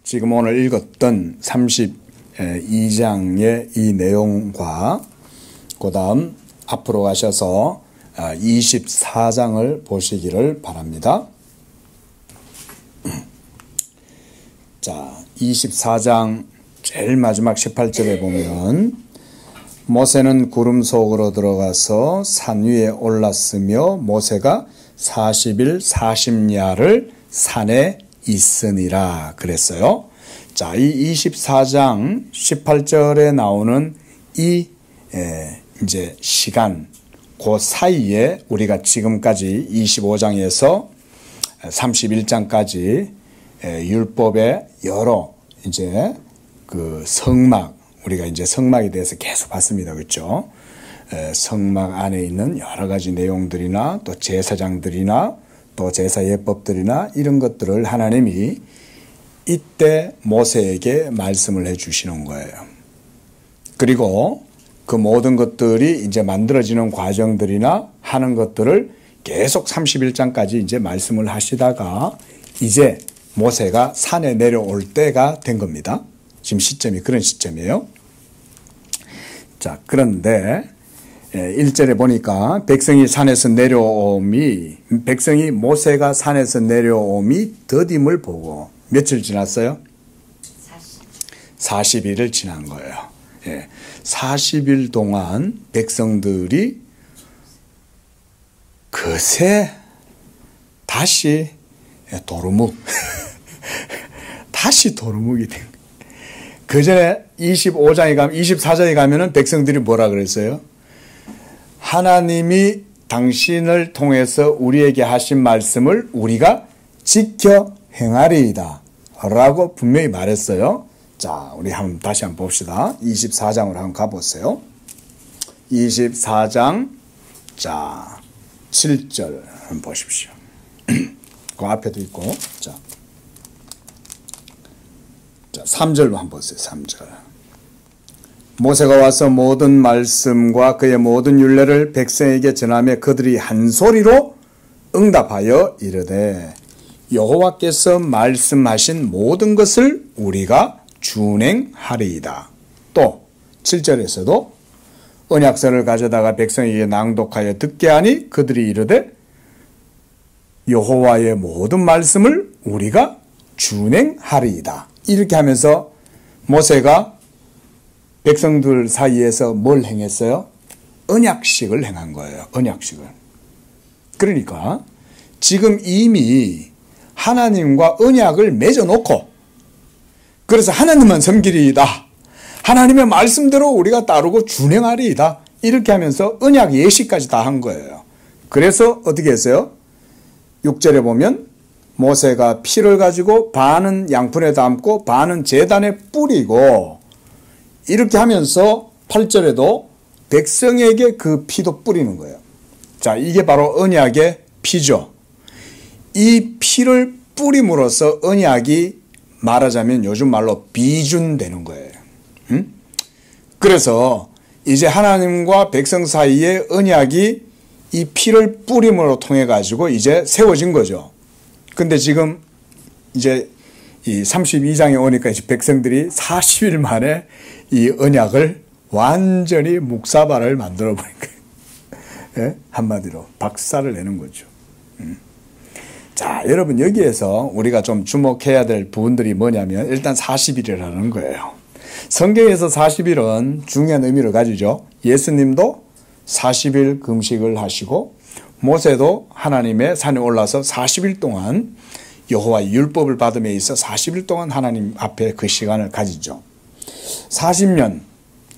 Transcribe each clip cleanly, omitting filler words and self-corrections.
지금 오늘 읽었던 32장의 이 내용과 그 다음 앞으로 가셔서 24장을 보시기를 바랍니다. 자, 24장 제일 마지막 18절에 보면 모세는 구름 속으로 들어가서 산 위에 올랐으며 모세가 40일 40야를 산에 있으니라 그랬어요. 자, 이 24장 18절에 나오는 이 이제 시간 그 사이에 우리가 지금까지 25장에서 31장까지 율법의 여러 이제 그 성막, 우리가 이제 성막에 대해서 계속 봤습니다. 그렇죠? 성막 안에 있는 여러 가지 내용들이나 또 제사장들이나 또 제사 예법들이나 이런 것들을 하나님이 이때 모세에게 말씀을 해 주시는 거예요. 그리고 그 모든 것들이 이제 만들어지는 과정들이나 하는 것들을 계속 31장까지 이제 말씀을 하시다가 이제 모세가 산에 내려올 때가 된 겁니다. 지금 시점이 그런 시점이에요. 자, 그런데 1절에 보니까 백성이 모세가 산에서 내려옴이 더딤을 보고 며칠 지났어요? 40일을 지난 거예요. 40일 동안 백성들이 그새 다시 도루묵 다시 도루묵이 된 거예요. 그 전에 24장에 가면은 백성들이 뭐라 그랬어요? 하나님이 당신을 통해서 우리에게 하신 말씀을 우리가 지켜 행하리이다 라고 분명히 말했어요. 자, 우리 다시 한번 봅시다. 24장으로 한번 가보세요. 24장, 자, 7절 한번 보십시오. 그 앞에도 있고, 자, 3절로 한번 보세요. 3절. 모세가 와서 모든 말씀과 그의 모든 율례를 백성에게 전하며 그들이 한 소리로 응답하여 이르되 여호와께서 말씀하신 모든 것을 우리가 준행하리이다. 또 7절에서도 언약서를 가져다가 백성에게 낭독하여 듣게 하니 그들이 이르되 여호와의 모든 말씀을 우리가 준행하리이다. 이렇게 하면서 모세가 백성들 사이에서 뭘 행했어요? 언약식을 행한 거예요. 언약식을. 그러니까 지금 이미 하나님과 언약을 맺어놓고 그래서 하나님만 섬기리이다. 하나님의 말씀대로 우리가 따르고 준행하리이다. 이렇게 하면서 언약 예식까지 다 한 거예요. 그래서 어떻게 했어요? 6절에 보면 모세가 피를 가지고 반은 양푼에 담고 반은 제단에 뿌리고 이렇게 하면서 8절에도 백성에게 그 피도 뿌리는 거예요. 자, 이게 바로 언약의 피죠. 이 피를 뿌림으로써 언약이 말하자면 요즘 말로 비준되는 거예요. 그래서 이제 하나님과 백성 사이의 언약이 이 피를 뿌림으로 통해 가지고 이제 세워진 거죠. 근데 지금 이제 이 32장에 오니까 이제 백성들이 40일 만에 이 언약을 완전히 묵사발을 만들어 버린 거예요. 한마디로 박살을 내는 거죠. 자, 여러분 여기에서 우리가 좀 주목해야 될 부분들이 뭐냐면 일단 40일이라는 거예요. 성경에서 40일은 중요한 의미를 가지죠. 예수님도 40일 금식을 하시고 모세도 하나님의 산에 올라서 40일 동안 여호와의 율법을 받음에 있어 40일 동안 하나님 앞에 그 시간을 가지죠. 40년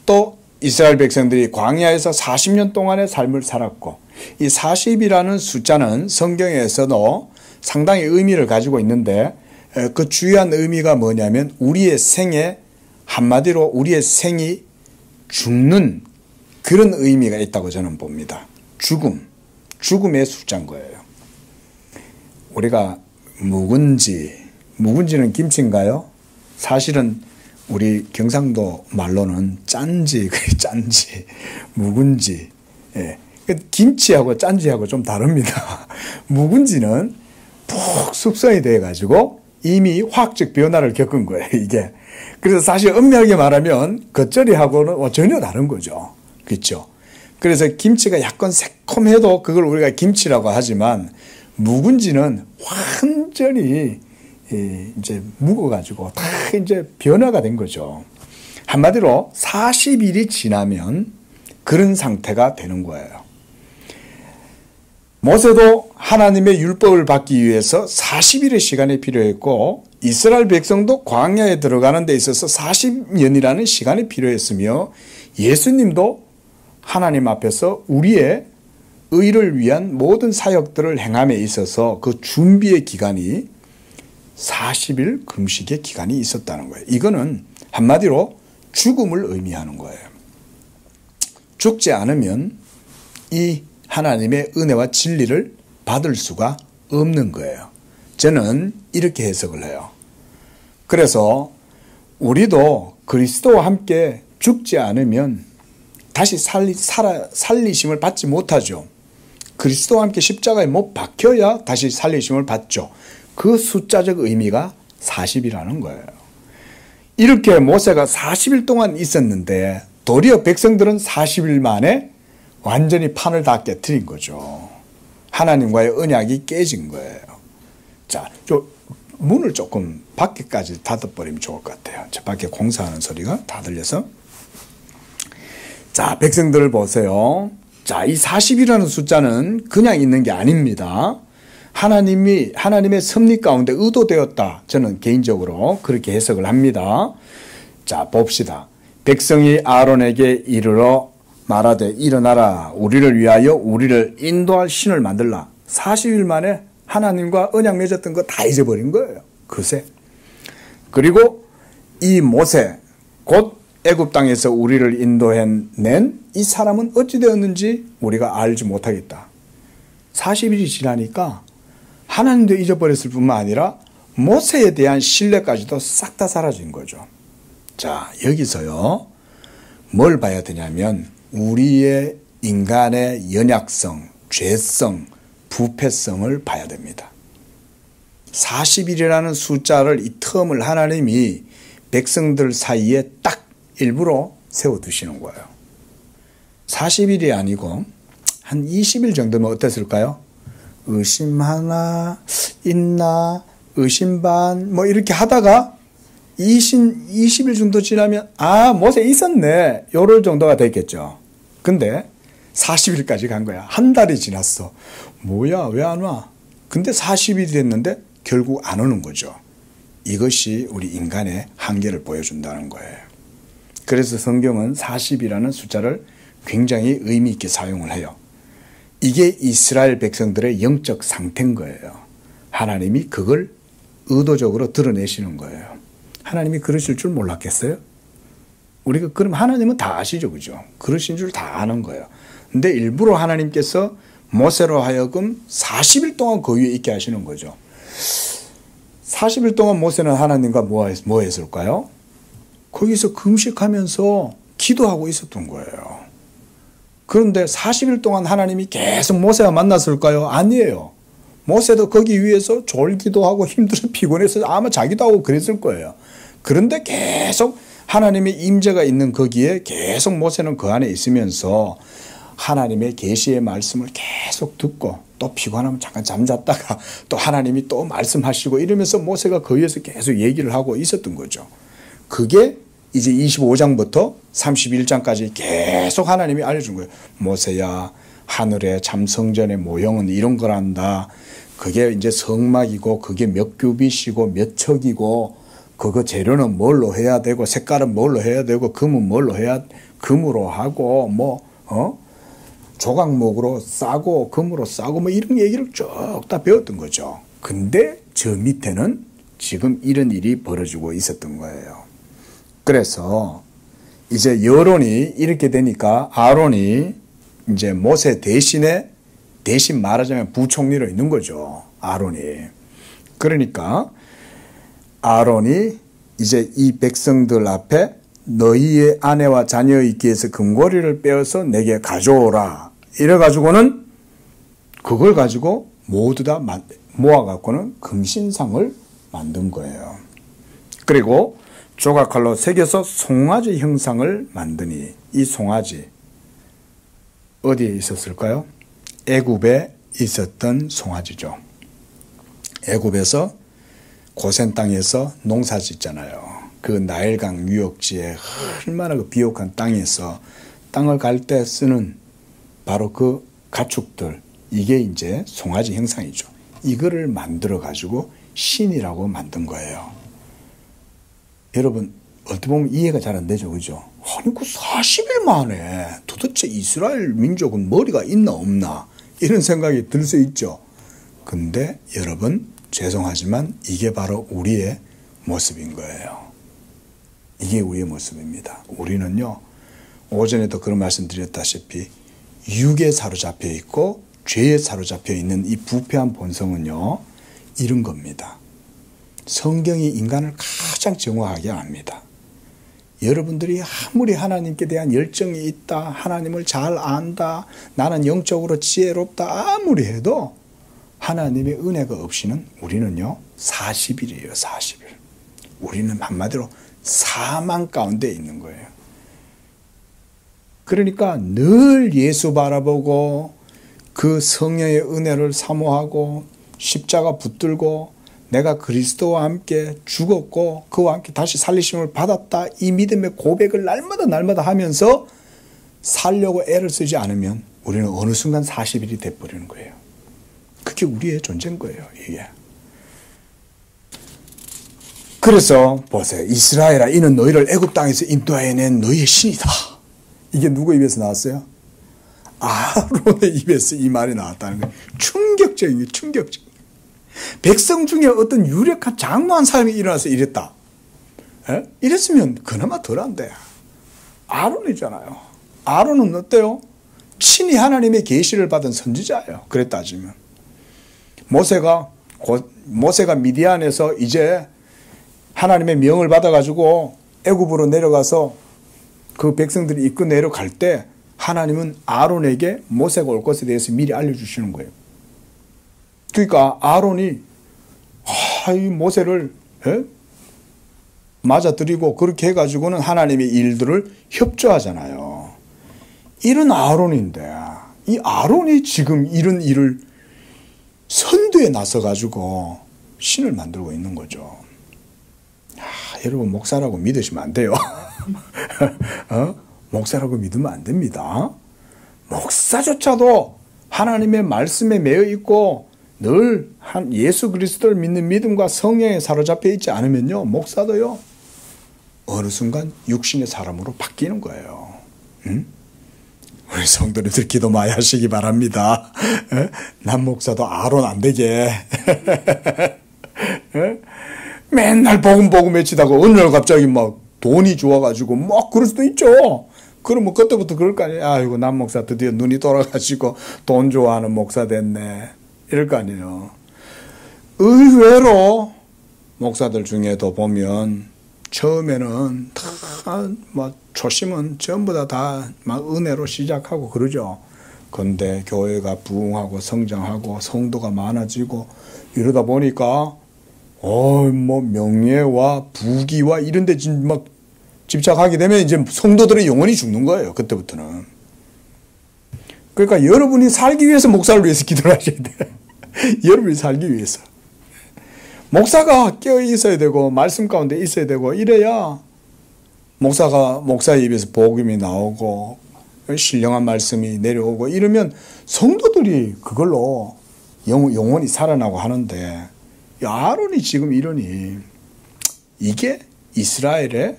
또 이스라엘 백성들이 광야에서 40년 동안의 삶을 살았고 이 40이라는 숫자는 성경에서도 상당히 의미를 가지고 있는데 그 주요한 의미가 뭐냐면 우리의 생에 한마디로 우리의 생이 죽는 그런 의미가 있다고 저는 봅니다. 죽음의 숫자인 거예요. 우리가 묵은지는 김치인가요? 사실은 우리 경상도 말로는 짠지, 묵은지. 김치하고 짠지하고 좀 다릅니다. 묵은지는 푹 숙성이 돼가지고 이미 화학적 변화를 겪은 거예요, 이게. 그래서 사실 엄밀하게 말하면 겉절이하고는 전혀 다른 거죠. 그렇죠? 그래서 김치가 약간 새콤해도 그걸 우리가 김치라고 하지만 묵은지는 완전히 이제 묵어가지고 다 이제 변화가 된 거죠. 한마디로 40일이 지나면 그런 상태가 되는 거예요. 모세도 하나님의 율법을 받기 위해서 40일의 시간이 필요했고 이스라엘 백성도 광야에 들어가는 데 있어서 40년이라는 시간이 필요했으며 예수님도 하나님 앞에서 우리의 의를 위한 모든 사역들을 행함에 있어서 그 준비의 기간이 40일 금식의 기간이 있었다는 거예요. 이거는 한마디로 죽음을 의미하는 거예요. 죽지 않으면 이 하나님의 은혜와 진리를 받을 수가 없는 거예요. 저는 이렇게 해석을 해요. 그래서 우리도 그리스도와 함께 죽지 않으면 다시 살리심을 받지 못하죠. 그리스도와 함께 십자가에 못 박혀야 다시 살리심을 받죠. 그 숫자적 의미가 40이라는 거예요. 이렇게 모세가 40일 동안 있었는데 도리어 백성들은 40일 만에 완전히 판을 다 깨트린 거죠. 하나님과의 언약이 깨진 거예요. 자, 문을 조금 밖에까지 닫아버리면 좋을 것 같아요. 저 밖에 공사하는 소리가 다 들려서. 자, 백성들을 보세요. 자, 이 40이라는 숫자는 그냥 있는 게 아닙니다. 하나님의 섭리 가운데 의도되었다. 저는 개인적으로 그렇게 해석을 합니다. 자, 봅시다. 백성이 아론에게 이르러 말하되 일어나라. 우리를 위하여 우리를 인도할 신을 만들라. 40일 만에 하나님과 언약 맺었던 거 다 잊어버린 거예요. 그새. 그리고 이 모세, 곧 애굽 땅에서 우리를 인도해낸 이 사람은 어찌 되었는지 우리가 알지 못하겠다. 40일이 지나니까 하나님도 잊어버렸을 뿐만 아니라 모세에 대한 신뢰까지도 싹 다 사라진 거죠. 자, 여기서요. 뭘 봐야 되냐면 우리의 인간의 연약성, 죄성, 부패성을 봐야 됩니다. 40일이라는 숫자를 이 텀을 하나님이 백성들 사이에 딱 일부러 세워두시는 거예요. 40일이 아니고 한 20일 정도면 어땠을까요? 의심 하나 있나 의심 반 뭐 이렇게 하다가 20일 정도 지나면 모세 있었네 요럴 정도가 됐겠죠. 근데 40일까지 간 거야. 한 달이 지났어. 뭐야 왜 안 와? 근데 40일이 됐는데 결국 안 오는 거죠. 이것이 우리 인간의 한계를 보여준다는 거예요. 그래서 성경은 40이라는 숫자를 굉장히 의미 있게 사용을 해요. 이게 이스라엘 백성들의 영적 상태인 거예요. 하나님이 그걸 의도적으로 드러내시는 거예요. 하나님이 그러실 줄 몰랐겠어요? 우리가 그럼 하나님은 다 아시죠, 그죠? 그러신 줄 다 아는 거예요. 근데 일부러 하나님께서 모세로 하여금 40일 동안 그 위에 있게 하시는 거죠. 40일 동안 모세는 하나님과 뭐 했을까요? 거기서 금식하면서 기도하고 있었던 거예요. 그런데 40일 동안 하나님이 계속 모세와 만났을까요? 아니에요. 모세도 거기 위에서 졸기도 하고 힘들어 피곤해서 아마 자기도 하고 그랬을 거예요. 그런데 계속 하나님의 임재가 있는 거기에 계속 모세는 그 안에 있으면서 하나님의 계시의 말씀을 계속 듣고 또 피곤하면 잠깐 잠잤다가 또 하나님이 또 말씀하시고 이러면서 모세가 그 위에서 계속 얘기를 하고 있었던 거죠. 그게 이제 25장부터 31장까지 계속 하나님이 알려준 거예요. 모세야, 하늘의 참 성전의 모형은 이런 거란다. 그게 이제 성막이고 그게 몇 규빗이고 몇 척이고 그거 재료는 뭘로 해야 되고 색깔은 뭘로 해야 되고 금은 뭘로 해야 금으로 하고 조각목으로 싸고 금으로 싸고 뭐 이런 얘기를 쭉 다 배웠던 거죠. 근데 저 밑에는 지금 이런 일이 벌어지고 있었던 거예요. 그래서 이제 여론이 이렇게 되니까 아론이 이제 모세 대신 말하자면 부총리로 있는 거죠. 아론이. 그러니까 아론이 이제 이 백성들 앞에 너희의 아내와 자녀의 귀에서 금고리를 빼어서 내게 가져오라. 이래가지고는 그걸 가지고 모두 다 모아갖고는 금신상을 만든 거예요. 그리고 조각칼로 새겨서 송아지 형상을 만드니 이 송아지 어디에 있었을까요? 애굽에 있었던 송아지죠. 애굽에서 고센 땅에서 농사 짓잖아요. 그 나일강 유역지에 얼마나 그 비옥한 땅에서 땅을 갈 때 쓰는 바로 그 가축들, 이게 이제 송아지 형상이죠. 이거를 만들어 가지고 신이라고 만든 거예요. 여러분 어떻게 보면 이해가 잘 안 되죠, 그죠? 아니 그 40일 만에 도대체 이스라엘 민족은 머리가 있나 없나 이런 생각이 들 수 있죠. 근데 여러분 죄송하지만 이게 바로 우리의 모습인 거예요. 이게 우리의 모습입니다. 우리는요, 오전에도 그런 말씀 드렸다시피 육에 사로잡혀 있고 죄에 사로잡혀 있는 이 부패한 본성은요, 이런 겁니다. 성경이 인간을 가장 정확하게 압니다. 여러분들이 아무리 하나님께 대한 열정이 있다, 하나님을 잘 안다, 나는 영적으로 지혜롭다 아무리 해도 하나님의 은혜가 없이는 우리는요 40일이에요. 40일. 우리는 한마디로 사망 가운데 있는 거예요. 그러니까 늘 예수 바라보고 그 성령의 은혜를 사모하고 십자가 붙들고 내가 그리스도와 함께 죽었고 그와 함께 다시 살리심을 받았다, 이 믿음의 고백을 날마다 하면서 살려고 애를 쓰지 않으면 우리는 어느 순간 40일이 돼버리는 거예요. 그게 우리의 존재인 거예요, 이게. 그래서 보세요. 이스라엘아, 이는 너희를 애굽 땅에서 인도해낸 너희의 신이다. 이게 누구 입에서 나왔어요? 아론의 입에서 이 말이 나왔다는 거예요. 충격적인 거예요, 충격적인. 백성 중에 어떤 유력한 장무한 사람이 일어나서 이랬다. 에? 이랬으면 그나마 덜한데. 아론이잖아요. 아론은 어때요? 친히 하나님의 계시를 받은 선지자예요. 그래 따지면. 모세가 미디안에서 이제 하나님의 명을 받아가지고 애굽으로 내려가서 그 백성들이 이끌어 내려갈 때 하나님은 아론에게 모세가 올 것에 대해서 미리 알려주시는 거예요. 그러니까 아론이 이 모세를 맞아들이고 그렇게 해가지고는 하나님의 일들을 협조하잖아요. 이런 아론인데 이 아론이 지금 이런 일을 선두에 나서가지고 신을 만들고 있는 거죠. 여러분 목사라고 믿으시면 안 돼요. 목사라고 믿으면 안 됩니다. 목사조차도 하나님의 말씀에 매여 있고 늘 예수 그리스도를 믿는 믿음과 성령에 사로잡혀 있지 않으면요, 목사도요 어느 순간 육신의 사람으로 바뀌는 거예요. 응? 우리 성도님들 기도 많이 하시기 바랍니다. 남 목사도 아론 안 되게. 맨날 복음 외치다가 어느 날 갑자기 막 돈이 좋아가지고 막 그럴 수도 있죠. 그러면 그때부터 그럴 거 아니에요. 아이고 남 목사 드디어 눈이 돌아가지고 돈 좋아하는 목사 됐네. 이럴 거 아니에요. 의외로 목사들 중에도 보면 처음에는 다 막 초심은 전부 다 막 은혜로 시작하고 그러죠. 그런데 교회가 부흥하고 성장하고 성도가 많아지고 이러다 보니까 뭐 명예와 부귀와 이런 데 막 집착하게 되면 이제 성도들의 영혼이 죽는 거예요. 그때부터는. 그러니까 여러분이 살기 위해서 목사를 위해서 기도를 하셔야 돼요. 여러분이 살기 위해서. 목사가 깨어 있어야 되고 말씀 가운데 있어야 되고 이래야 목사의 입에서 복음이 나오고 신령한 말씀이 내려오고 이러면 성도들이 그걸로 영혼이 살아나고 하는데 아론이 지금 이러니 이게 이스라엘의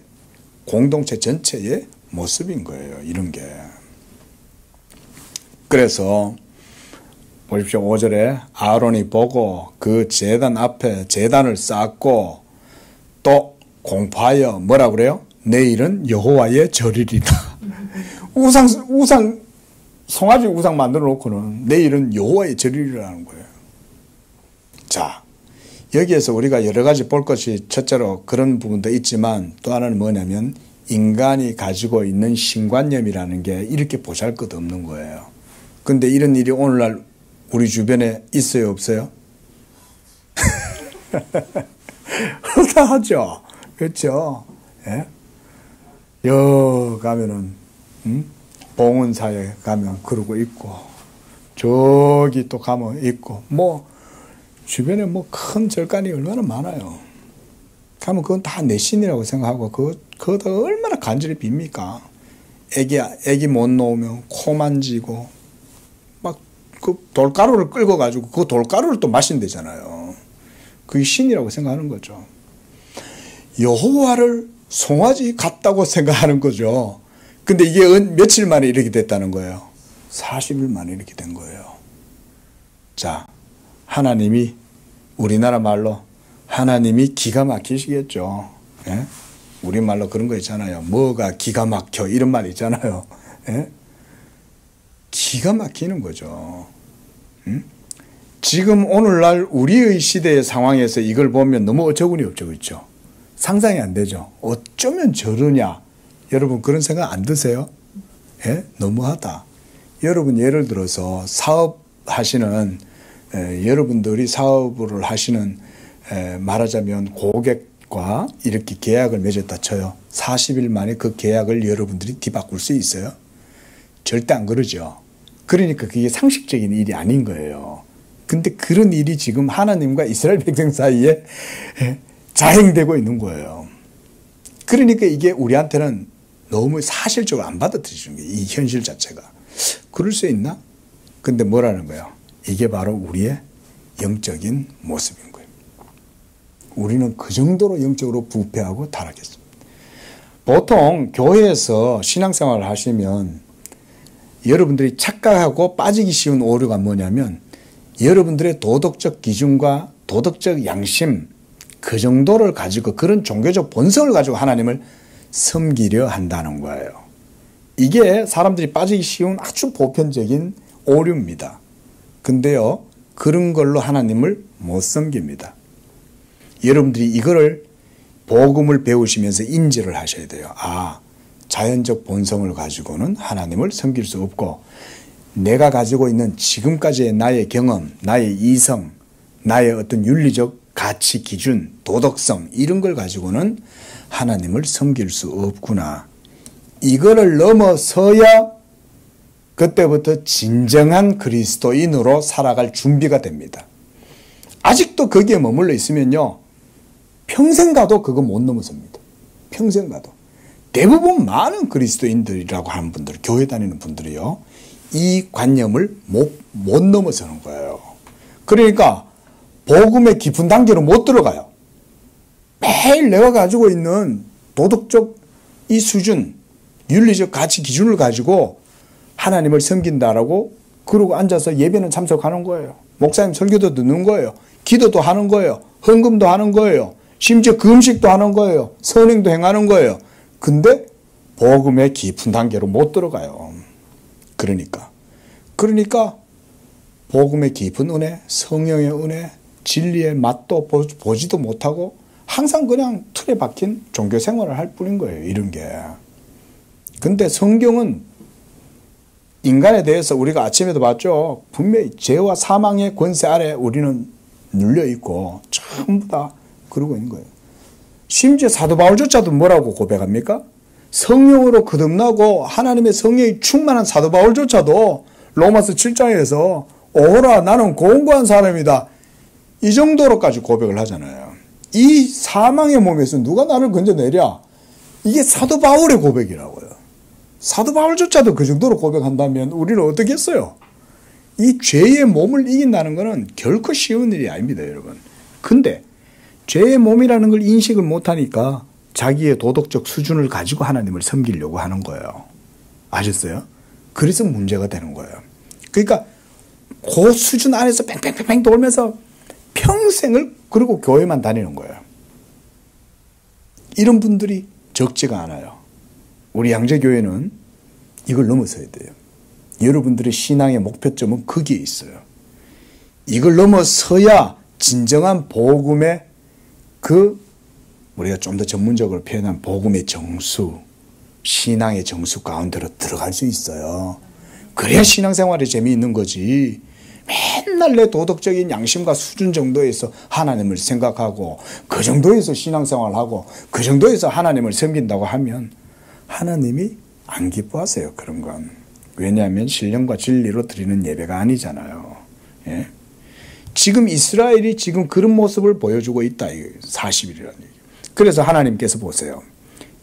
공동체 전체의 모습인 거예요. 이런 게. 그래서 보십시오. 5절에 아론이 보고 그 제단 앞에 제단을 쌓고 또 공포하여 뭐라 그래요? 내일은 여호와의 절이리다. 송아지 우상 만들어 놓고는 내일은 여호와의 절이라는 거예요. 자, 여기에서 우리가 여러 가지 볼 것이 첫째로 그런 부분도 있지만 또 하나는 뭐냐면 인간이 가지고 있는 신관념이라는 게 이렇게 보잘것없는 거예요. 근데 이런 일이 오늘날 우리 주변에 있어요, 없어요? 허다하죠. 그렇죠. 예? 여 가면은 봉은사에 가면 그러고 있고 저기 또 가면 있고 뭐 주변에 뭐 큰 절간이 얼마나 많아요. 가면 그건 다 내 신이라고 생각하고 그거다 얼마나 간절히 빕니까? 애기 못 놓으면 코 만지고 막 그 돌가루를 끌고 가지고 그 돌가루를 또 마신대잖아요. 그게 신이라고 생각하는 거죠. 여호와를 송아지 같다고 생각하는 거죠. 근데 이게 며칠 만에 이렇게 됐다는 거예요. 40일 만에 이렇게 된 거예요. 자, 하나님이 우리나라 말로 하나님이 기가 막히시겠죠. 예? 우리말로 그런 거 있잖아요. 뭐가 기가 막혀 이런 말 있잖아요. 예? 기가 막히는 거죠. 지금 오늘날 우리의 시대의 상황에서 이걸 보면 너무 어처구니 없죠. 그렇죠? 상상이 안 되죠. 어쩌면 저러냐. 여러분 그런 생각 안 드세요? 예? 너무하다. 여러분 예를 들어서 사업하시는 여러분들이 사업을 하시는 말하자면 고객과 이렇게 계약을 맺었다 쳐요. 40일 만에 그 계약을 여러분들이 뒤바꿀 수 있어요? 절대 안 그러죠. 그러니까 그게 상식적인 일이 아닌 거예요. 근데 그런 일이 지금 하나님과 이스라엘 백성 사이에 자행되고 있는 거예요. 그러니까 이게 우리한테는 너무 사실적으로 안 받아들여지는 거예요. 이 현실 자체가. 그럴 수 있나? 근데 뭐라는 거예요? 이게 바로 우리의 영적인 모습인 거예요. 우리는 그 정도로 영적으로 부패하고 타락했습니다. 보통 교회에서 신앙생활을 하시면 여러분들이 착각하고 빠지기 쉬운 오류가 뭐냐면 여러분들의 도덕적 기준과 도덕적 양심 그 정도를 가지고 그런 종교적 본성을 가지고 하나님을 섬기려 한다는 거예요. 이게 사람들이 빠지기 쉬운 아주 보편적인 오류입니다. 근데요, 그런 걸로 하나님을 못 섬깁니다. 여러분들이 이거를 복음을 배우시면서 인지를 하셔야 돼요. 아, 자연적 본성을 가지고는 하나님을 섬길 수 없고 내가 가지고 있는 지금까지의 나의 경험, 나의 이성, 나의 어떤 윤리적 가치 기준, 도덕성 이런 걸 가지고는 하나님을 섬길 수 없구나. 이거를 넘어서야 그때부터 진정한 그리스도인으로 살아갈 준비가 됩니다. 아직도 거기에 머물러 있으면요. 평생 가도 그거 못 넘어섭니다. 평생 가도. 대부분 많은 그리스도인들이라고 하는 분들, 교회 다니는 분들이요. 이 관념을 못 넘어서는 거예요. 그러니까 복음의 깊은 단계로 못 들어가요. 매일 내가 가지고 있는 도덕적 이 수준, 윤리적 가치 기준을 가지고 하나님을 섬긴다라고 그러고 앉아서 예배는 참석하는 거예요. 목사님 설교도 듣는 거예요. 기도도 하는 거예요. 헌금도 하는 거예요. 심지어 금식도 하는 거예요. 선행도 행하는 거예요. 근데 복음의 깊은 단계로 못 들어가요. 그러니까 복음의 깊은 은혜, 성령의 은혜, 진리의 맛도 보지도 못하고 항상 그냥 틀에 박힌 종교 생활을 할 뿐인 거예요. 이런 게. 근데 성경은 인간에 대해서 우리가 아침에도 봤죠. 분명히 죄와 사망의 권세 아래 우리는 눌려있고 전부 다 그러고 있는 거예요. 심지어 사도 바울조차도 뭐라고 고백합니까? 성령으로 거듭나고 하나님의 성령이 충만한 사도 바울조차도 로마서 7장에서 오라 나는 공고한 사람이다. 이 정도로까지 고백을 하잖아요. 이 사망의 몸에서 누가 나를 건져내랴? 이게 사도 바울의 고백이라고요. 사도 바울조차도 그 정도로 고백한다면 우리는 어떻게 했어요? 이 죄의 몸을 이긴다는 것은 결코 쉬운 일이 아닙니다, 여러분. 근데 죄의 몸이라는 걸 인식을 못하니까 자기의 도덕적 수준을 가지고 하나님을 섬기려고 하는 거예요. 아셨어요? 그래서 문제가 되는 거예요. 그러니까 그 수준 안에서 팽팽팽팽 돌면서 평생을 그리고 교회만 다니는 거예요. 이런 분들이 적지가 않아요. 우리 양재교회는 이걸 넘어서야 돼요. 여러분들의 신앙의 목표점은 거기에 있어요. 이걸 넘어서야 진정한 복음의 우리가 좀 더 전문적으로 표현한 복음의 정수, 신앙의 정수 가운데로 들어갈 수 있어요. 그래야 신앙생활에 재미있는 거지. 맨날 내 도덕적인 양심과 수준 정도에서 하나님을 생각하고 그 정도에서 신앙생활하고 그 정도에서 하나님을 섬긴다고 하면 하나님이 안 기뻐하세요. 그런 건. 왜냐하면 신령과 진리로 드리는 예배가 아니잖아요. 예? 지금 이스라엘이 지금 그런 모습을 보여주고 있다. 40일이라는 얘기. 그래서 하나님께서 보세요.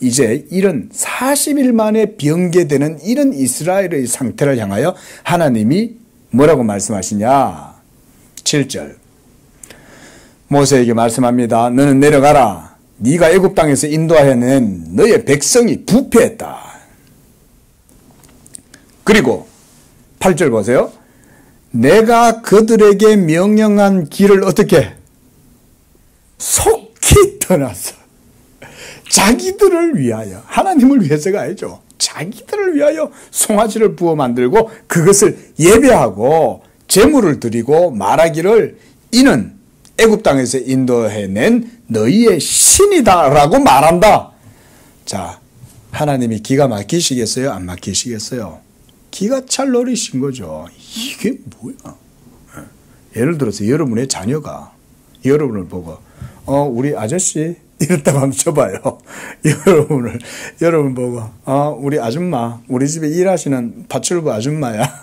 이제 이런 40일 만에 변개되는 이런 이스라엘의 상태를 향하여 하나님이 뭐라고 말씀하시냐. 7절 모세에게 말씀합니다. 너는 내려가라. 네가 애굽 땅에서 인도하여낸 너의 백성이 부패했다. 그리고 8절 보세요. 내가 그들에게 명령한 길을 어떻게 속히 떠났어. 자기들을 위하여, 하나님을 위해서가 아니죠. 자기들을 위하여 송아지를 부어 만들고 그것을 예배하고 제물을 드리고 말하기를 이는 애굽 땅에서 인도해낸 너희의 신이다 라고 말한다. 자, 하나님이 기가 막히시겠어요? 안 막히시겠어요? 기가 찰 노리신 거죠. 이게 뭐야? 예를 들어서 여러분의 자녀가 여러분을 보고 우리 아저씨 이랬다고 한번 쳐봐요. 여러분 보고 우리 아줌마, 우리 집에 일하시는 파출부 아줌마야.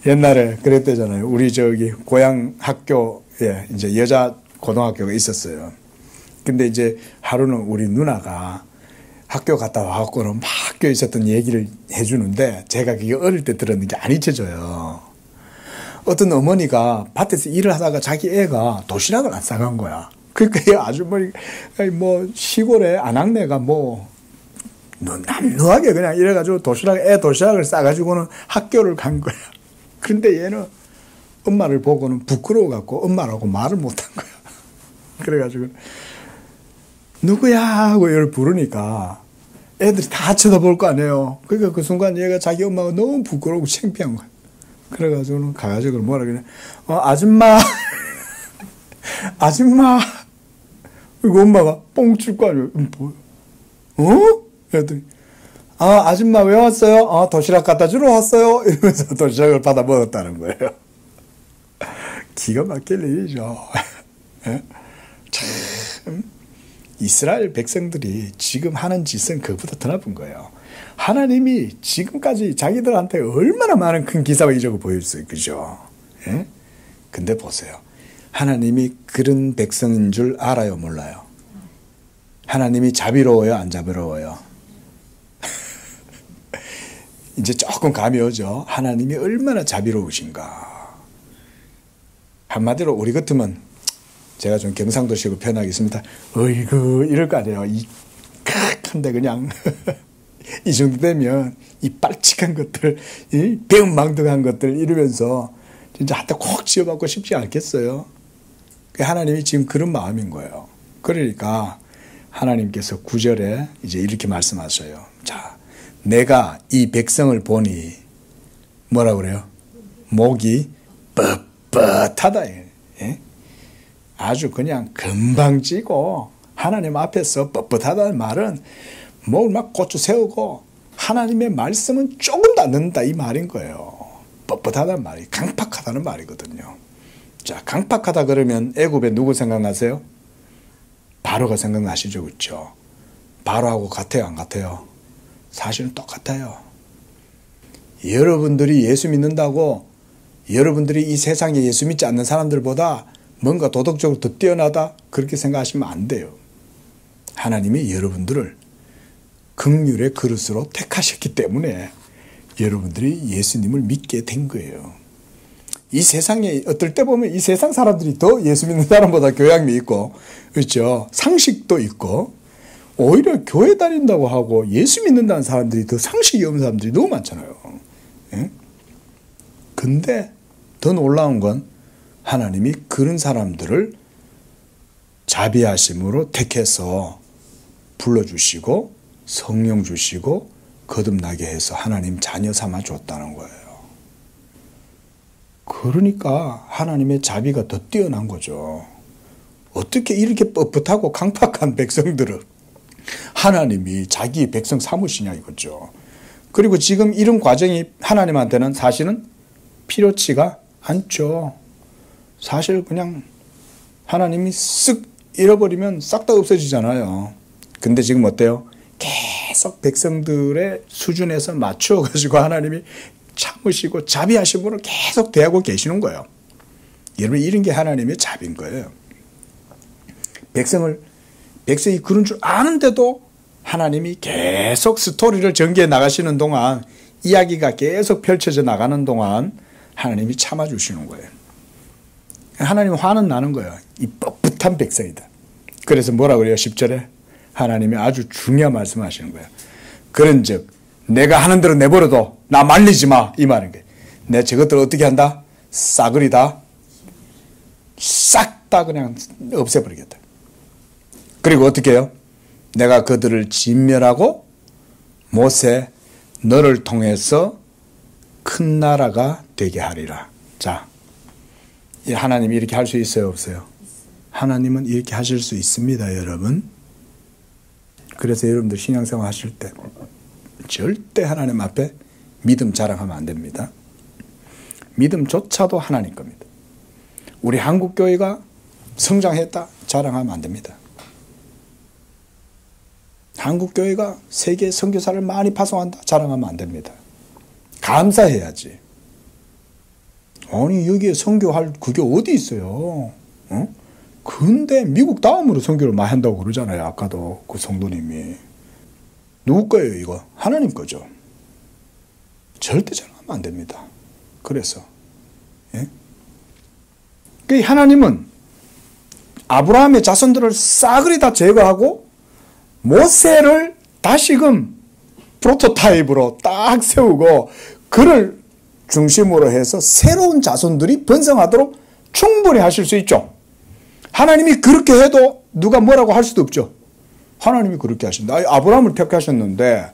옛날에 그랬대잖아요. 우리 저기 고향 학교에 이제 여자 고등학교가 있었어요. 근데 이제 하루는 우리 누나가 학교 갔다 와갖고는 막 학교에 있었던 얘기를 해주는데 제가 그게 어릴 때 들었는데 안 잊혀져요. 어떤 어머니가 밭에서 일을 하다가 자기 애가 도시락을 안 싸간 거야. 그러니까 이 아주머니 뭐 시골에 아낙네가 뭐 남루하게 그냥 이래가지고 도시락을 싸가지고는 학교를 간 거야. 근데 얘는 엄마를 보고는 부끄러워갖고 엄마라고 말을 못한 거야. 그래가지고 누구야 하고 얘를 부르니까 애들이 다 쳐다볼 거 아니에요. 그러니까 그 순간 얘가 자기 엄마가 너무 부끄러우고 창피한 거야. 그래가지고는 가가지고 뭐라 그래. 아줌마. 아줌마. 이거 엄마가 뻥 칠 거 아니에요. 뭐? 그랬더니 아줌마 왜 왔어요? 도시락 갖다 주러 왔어요. 이러면서 도시락을 받아 먹었다는 거예요. 기가 막힐 일이죠. 참 이스라엘 백성들이 지금 하는 짓은 그보다 더 나쁜 거예요. 하나님이 지금까지 자기들한테 얼마나 많은 큰 기사와 이적을 보여줬어요. 그죠? 예? 근데 보세요. 하나님이 그런 백성인 줄 알아요? 몰라요? 하나님이 자비로워요? 안 자비로워요? 이제 조금 감이 오죠. 하나님이 얼마나 자비로우신가. 한마디로 우리 같으면 제가 좀 경상도식으로 표현하겠습니다. 어이구 이럴 거 아니에요. 이 칵한데 그냥 이 정도 되면 이 빨칙한 것들, 이 배은망덕한 것들 이러면서 진짜 한테 콕 쥐어받고 싶지 않겠어요? 하나님이 지금 그런 마음인 거예요. 그러니까 하나님께서 9절에 이제 이렇게 말씀하셔요. 자, 내가 이 백성을 보니 뭐라 그래요? 목이 뻣뻣하다. 예? 아주 그냥 금방 찌고 하나님 앞에서 뻣뻣하다는 말은 목을 막 고추 세우고 하나님의 말씀은 조금도 안 듣는다 이 말인 거예요. 뻣뻣하다는 말이 강팍하다는 말이거든요. 자, 강팍하다 그러면 애굽에 누구 생각나세요? 바로가 생각나시죠, 그렇죠? 바로하고 같아요, 안 같아요? 사실은 똑같아요. 여러분들이 예수 믿는다고 여러분들이 이 세상에 예수 믿지 않는 사람들보다 뭔가 도덕적으로 더 뛰어나다 그렇게 생각하시면 안 돼요. 하나님이 여러분들을 긍휼의 그릇으로 택하셨기 때문에 여러분들이 예수님을 믿게 된 거예요. 이 세상에 어떨 때 보면 이 세상 사람들이 더 예수 믿는 사람보다 교양이 있고 그렇죠? 상식도 있고 오히려 교회 다닌다고 하고 예수 믿는다는 사람들이 더 상식이 없는 사람들이 너무 많잖아요. 예? 근데 더 놀라운 건 하나님이 그런 사람들을 자비하심으로 택해서 불러주시고 성령 주시고 거듭나게 해서 하나님 자녀 삼아 줬다는 거예요. 그러니까 하나님의 자비가 더 뛰어난 거죠. 어떻게 이렇게 뻣뻣하고 강팍한 백성들을 하나님이 자기 백성 삼으시냐 이거죠. 그리고 지금 이런 과정이 하나님한테는 사실은 필요치가 않죠. 사실 그냥 하나님이 쓱 잃어버리면 싹 다 없어지잖아요. 근데 지금 어때요? 계속 백성들의 수준에서 맞춰가지고 하나님이 참으시고 자비하신 분을 계속 대하고 계시는 거예요. 여러분, 이런 게 하나님의 자비인 거예요. 백성이 그런 줄 아는데도 하나님이 계속 스토리를 전개해 나가시는 동안, 이야기가 계속 펼쳐져 나가는 동안 하나님이 참아주시는 거예요. 하나님 화는 나는 거예요. 이 뻣뻣한 백성이다. 그래서 뭐라 그래요? 10절에 하나님이 아주 중요한 말씀하시는 거예요. 그런즉 내가 하는 대로 내버려둬. 나 말리지 마. 이 말인 거예요. 내 저것들 어떻게 한다? 싸그리다. 싹 다 그냥 없애버리겠다. 그리고 어떻게 해요? 내가 그들을 진멸하고 모세 너를 통해서 큰 나라가 되게 하리라. 자, 하나님이 이렇게 할 수 있어요, 없어요? 하나님은 이렇게 하실 수 있습니다, 여러분. 그래서 여러분들 신앙생활 하실 때 절대 하나님 앞에 믿음 자랑하면 안 됩니다. 믿음조차도 하나님 겁니다. 우리 한국교회가 성장했다 자랑하면 안 됩니다. 한국교회가 세계 선교사를 많이 파송한다 자랑하면 안 됩니다. 감사해야지. 아니 여기에 선교할 그게 어디 있어요? 어? 근데 미국 다음으로 선교를 많이 한다고 그러잖아요. 아까도 그 성도님이. 누구 거예요 이거? 하나님 거죠. 절대 자랑하면 안 됩니다. 그래서 예? 그 하나님은 아브라함의 자손들을 싸그리 다 제거하고 모세를 다시금 프로토타입으로 딱 세우고 그를 중심으로 해서 새로운 자손들이 번성하도록 충분히 하실 수 있죠. 하나님이 그렇게 해도 누가 뭐라고 할 수도 없죠. 하나님이 그렇게 하신다. 아브라함을 택하셨는데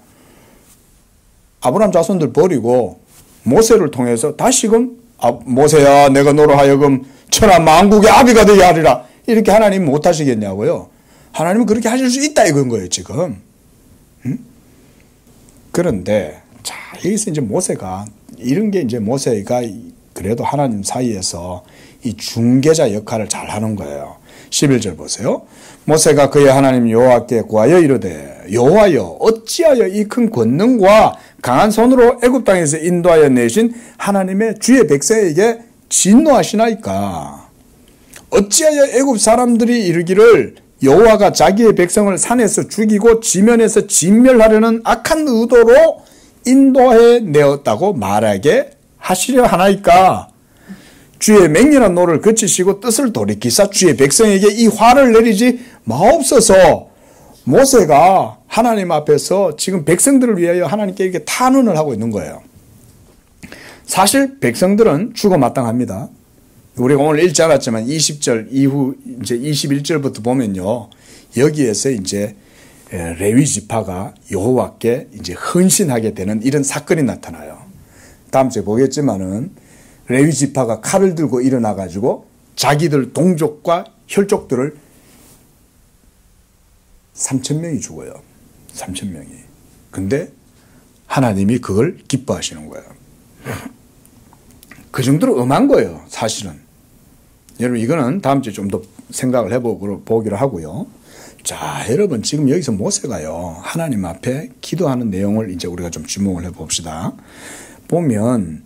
아브라함 자손들 버리고 모세를 통해서 다시금 모세야 내가 너로 하여금 천하 만국의 아비가 되게 하리라. 이렇게 하나님 못 하시겠냐고요. 하나님은 그렇게 하실 수 있다 이건 거예요 지금. 응? 그런데 자 여기서 이제 모세가 이런 게 이제 모세가 그래도 하나님 사이에서 이 중개자 역할을 잘 하는 거예요. 11절 보세요. 모세가 그의 하나님 여호와께 구하여 이르되 여호와여 어찌하여 이 큰 권능과 강한 손으로 애굽 땅에서 인도하여 내신 하나님의 주의 백성에게 진노하시나이까. 어찌하여 애굽 사람들이 이르기를 여호와가 자기의 백성을 산에서 죽이고 지면에서 진멸하려는 악한 의도로 인도해 내었다고 말하게 하시려 하나이까. 주의 맹렬한 노를 그치시고 뜻을 돌이키사 주의 백성에게 이 화를 내리지 마옵소서. 모세가 하나님 앞에서 지금 백성들을 위하여 하나님께 이렇게 탄원을 하고 있는 거예요. 사실 백성들은 죽어 마땅합니다. 우리가 오늘 읽지 않았지만 20절 이후 이제 21절부터 보면요. 여기에서 이제 레위 지파가 여호와께 이제 헌신하게 되는 이런 사건이 나타나요. 다음 주에 보겠지만은 레위 지파가 칼을 들고 일어나 가지고 자기들 동족과 혈족들을 3,000명이 죽어요. 3,000명이. 근데 하나님이 그걸 기뻐하시는 거예요. 그 정도로 엄한 거예요. 사실은. 여러분 이거는 다음 주에 좀 더 생각을 해보기로 하고요. 자, 여러분 지금 여기서 모세가요. 하나님 앞에 기도하는 내용을 이제 우리가 좀 주목을 해봅시다. 보면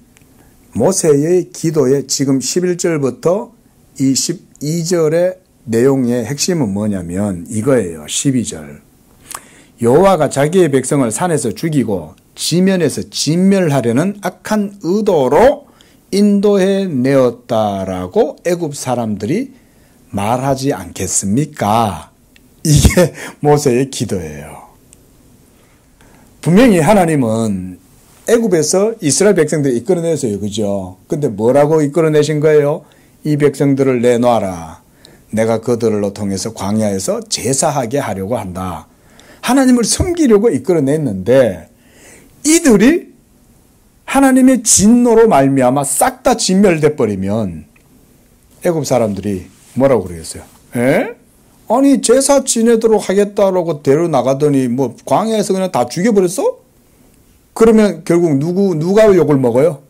모세의 기도에 지금 11절부터 22절의 내용의 핵심은 뭐냐면 이거예요. 12절. 여호와가 자기의 백성을 산에서 죽이고 지면에서 진멸하려는 악한 의도로 인도해 내었다라고 애굽 사람들이 말하지 않겠습니까? 이게 모세의 기도예요. 분명히 하나님은 애굽에서 이스라엘 백성들을 이끌어내세요. 그죠? 근데 뭐라고 이끌어내신 거예요? 이 백성들을 내놔라. 내가 그들로 통해서 광야에서 제사하게 하려고 한다. 하나님을 섬기려고 이끌어냈는데 이들이 하나님의 진노로 말미암아 싹 다 진멸돼 버리면 애굽 사람들이 뭐라고 그러겠어요? 에? 아니 제사 지내도록 하겠다라고 데려나가더니 뭐 광야에서 그냥 다 죽여버렸어? 그러면 결국 누가 욕을 먹어요?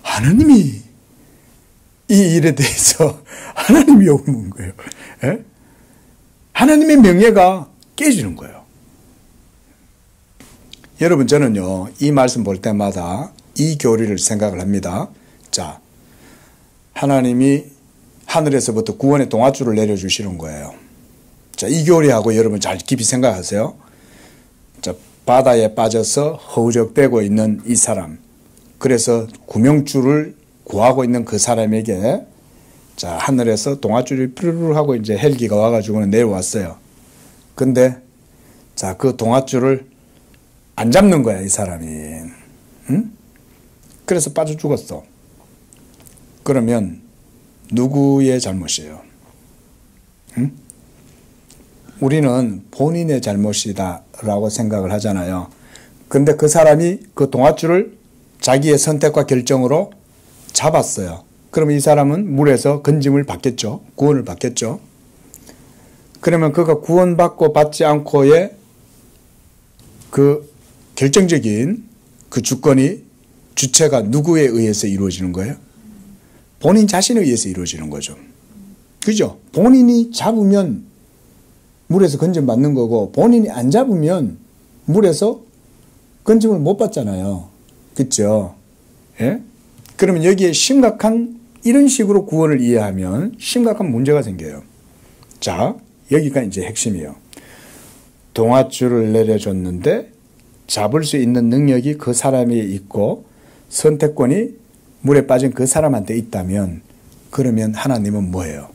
하나님이 이 일에 대해서 하나님이 욕을 먹은 거예요. 예? 하나님의 명예가 깨지는 거예요. 여러분, 저는요, 이 말씀 볼 때마다 이 교리를 생각을 합니다. 자, 하나님이 하늘에서부터 구원의 동아줄을 내려주시는 거예요. 자, 이 교리하고 여러분 잘 깊이 생각하세요. 자, 바다에 빠져서 허우적대고 있는 이 사람, 그래서 구명줄을 구하고 있는 그 사람에게 자, 하늘에서 동아줄이 푸르르 하고 이제 헬기가 와가지고는 내려왔어요. 근데 자, 그 동아줄을 안 잡는 거야, 이 사람이. 응? 그래서 빠져 죽었어. 그러면 누구의 잘못이에요? 응? 우리는 본인의 잘못이다라고 생각을 하잖아요. 근데 그 사람이 그 동아줄을 자기의 선택과 결정으로 잡았어요. 그러면 이 사람은 물에서 건짐을 받겠죠. 구원을 받겠죠. 그러면 그가 구원받고 받지 않고의 그 결정적인 그 주권이 주체가 누구에 의해서 이루어지는 거예요? 본인 자신에 의해서 이루어지는 거죠. 그죠? 본인이 잡으면 물에서 건짐 받는 거고 본인이 안 잡으면 물에서 건짐을 못 받잖아요. 그렇죠? 예? 그러면 여기에 심각한 이런 식으로 구원을 이해하면 심각한 문제가 생겨요. 자, 여기가 이제 핵심이에요. 동아줄을 내려줬는데 잡을 수 있는 능력이 그 사람에 있고 선택권이 물에 빠진 그 사람한테 있다면 그러면 하나님은 뭐예요?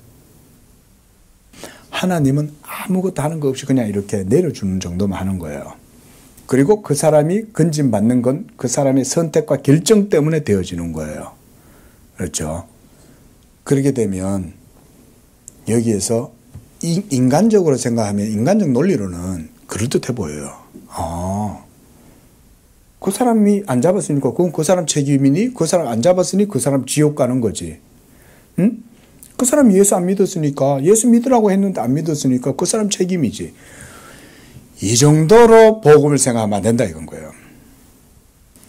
하나님은 아무것도 하는 거 없이 그냥 이렇게 내려주는 정도만 하는 거예요. 그리고 그 사람이 건짐받는 건 그 사람의 선택과 결정 때문에 되어지는 거예요. 그렇죠? 그렇게 되면 여기에서 인간적으로 생각하면 인간적 논리로는 그럴듯해 보여요. 그 사람이 안 잡았으니까 그건 그 사람 책임이니 그 사람 안 잡았으니 그 사람 지옥 가는 거지. 응? 그 사람 예수 안 믿었으니까 예수 믿으라고 했는데 안 믿었으니까 그 사람 책임이지. 이 정도로 복음을 생각하면 안 된다 이건 거예요.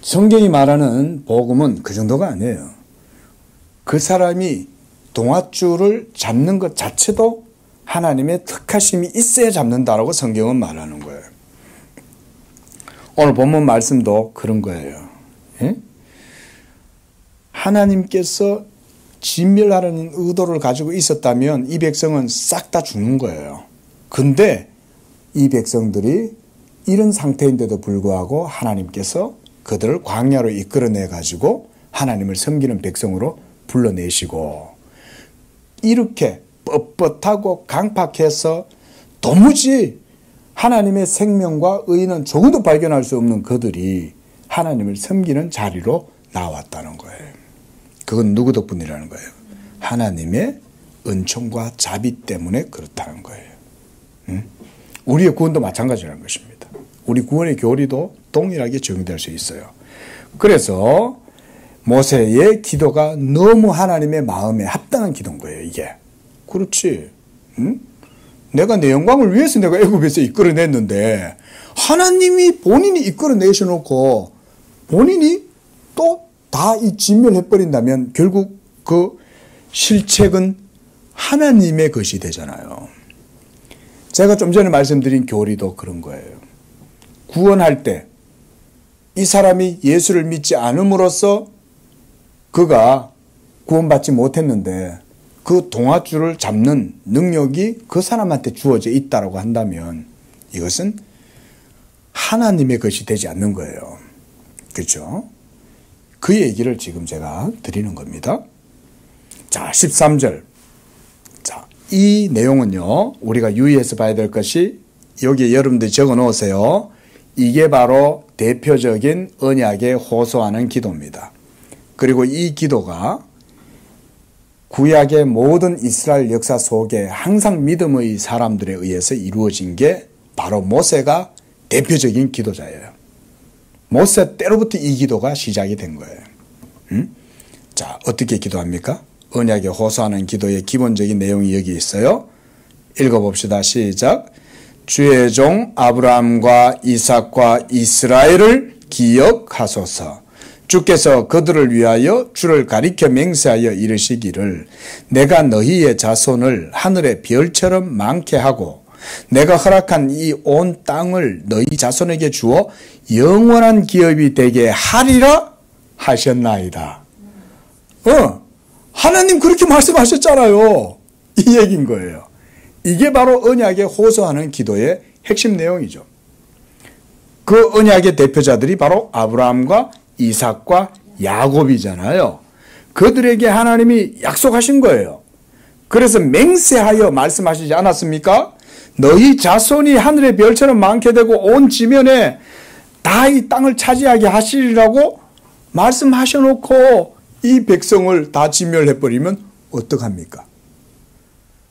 성경이 말하는 복음은 그 정도가 아니에요. 그 사람이 동아줄을 잡는 것 자체도 하나님의 특하심이 있어야 잡는다라고 성경은 말하는 거예요. 오늘 본문 말씀도 그런 거예요. 예? 하나님께서 진멸하려는 의도를 가지고 있었다면 이 백성은 싹 다 죽는 거예요. 근데 이 백성들이 이런 상태인데도 불구하고 하나님께서 그들을 광야로 이끌어내 가지고 하나님을 섬기는 백성으로 불러내시고 이렇게 뻣뻣하고 강팍해서 도무지 하나님의 생명과 의는 조금도 발견할 수 없는 그들이 하나님을 섬기는 자리로 나왔다는 거예요. 그건 누구 덕분이라는 거예요? 하나님의 은총과 자비 때문에 그렇다는 거예요. 응? 우리의 구원도 마찬가지라는 것입니다. 우리 구원의 교리도 동일하게 적용될 수 있어요. 그래서 모세의 기도가 너무 하나님의 마음에 합당한 기도인 거예요, 이게. 그렇지. 응? 내가 내 영광을 위해서 내가 애굽에서 이끌어냈는데 하나님이 본인이 이끌어내셔놓고 본인이 또 다 이 진멸해버린다면 결국 그 실책은 하나님의 것이 되잖아요. 제가 좀 전에 말씀드린 교리도 그런 거예요. 구원할 때 이 사람이 예수를 믿지 않음으로써 그가 구원받지 못했는데 그 동아줄을 잡는 능력이 그 사람한테 주어져 있다고 한다면 이것은 하나님의 것이 되지 않는 거예요. 그렇죠? 그 얘기를 지금 제가 드리는 겁니다. 자, 13절. 자, 이 내용은요, 우리가 유의해서 봐야 될 것이 여기에 여러분들이 적어 놓으세요. 이게 바로 대표적인 언약에 호소하는 기도입니다. 그리고 이 기도가 구약의 모든 이스라엘 역사 속에 항상 믿음의 사람들에 의해서 이루어진 게 바로 모세가 대표적인 기도자예요. 모세 때로부터 이 기도가 시작이 된 거예요. 자, 어떻게 기도합니까? 언약에 호소하는 기도의 기본적인 내용이 여기 있어요. 읽어봅시다. 시작. 주의 종 아브라함과 이삭과 이스라엘을 기억하소서. 주께서 그들을 위하여 주를 가리켜 맹세하여 이르시기를 내가 너희의 자손을 하늘의 별처럼 많게 하고 내가 허락한 이 온 땅을 너희 자손에게 주어 영원한 기업이 되게 하리라 하셨나이다. 하나님 그렇게 말씀하셨잖아요. 이 얘기인 거예요. 이게 바로 언약에 호소하는 기도의 핵심 내용이죠. 그 언약의 대표자들이 바로 아브라함과 이삭과 야곱이잖아요. 그들에게 하나님이 약속하신 거예요. 그래서 맹세하여 말씀하시지 않았습니까? 너희 자손이 하늘의 별처럼 많게 되고 온 지면에 다 이 땅을 차지하게 하시리라고 말씀하셔놓고 이 백성을 다 진멸해버리면 어떡합니까?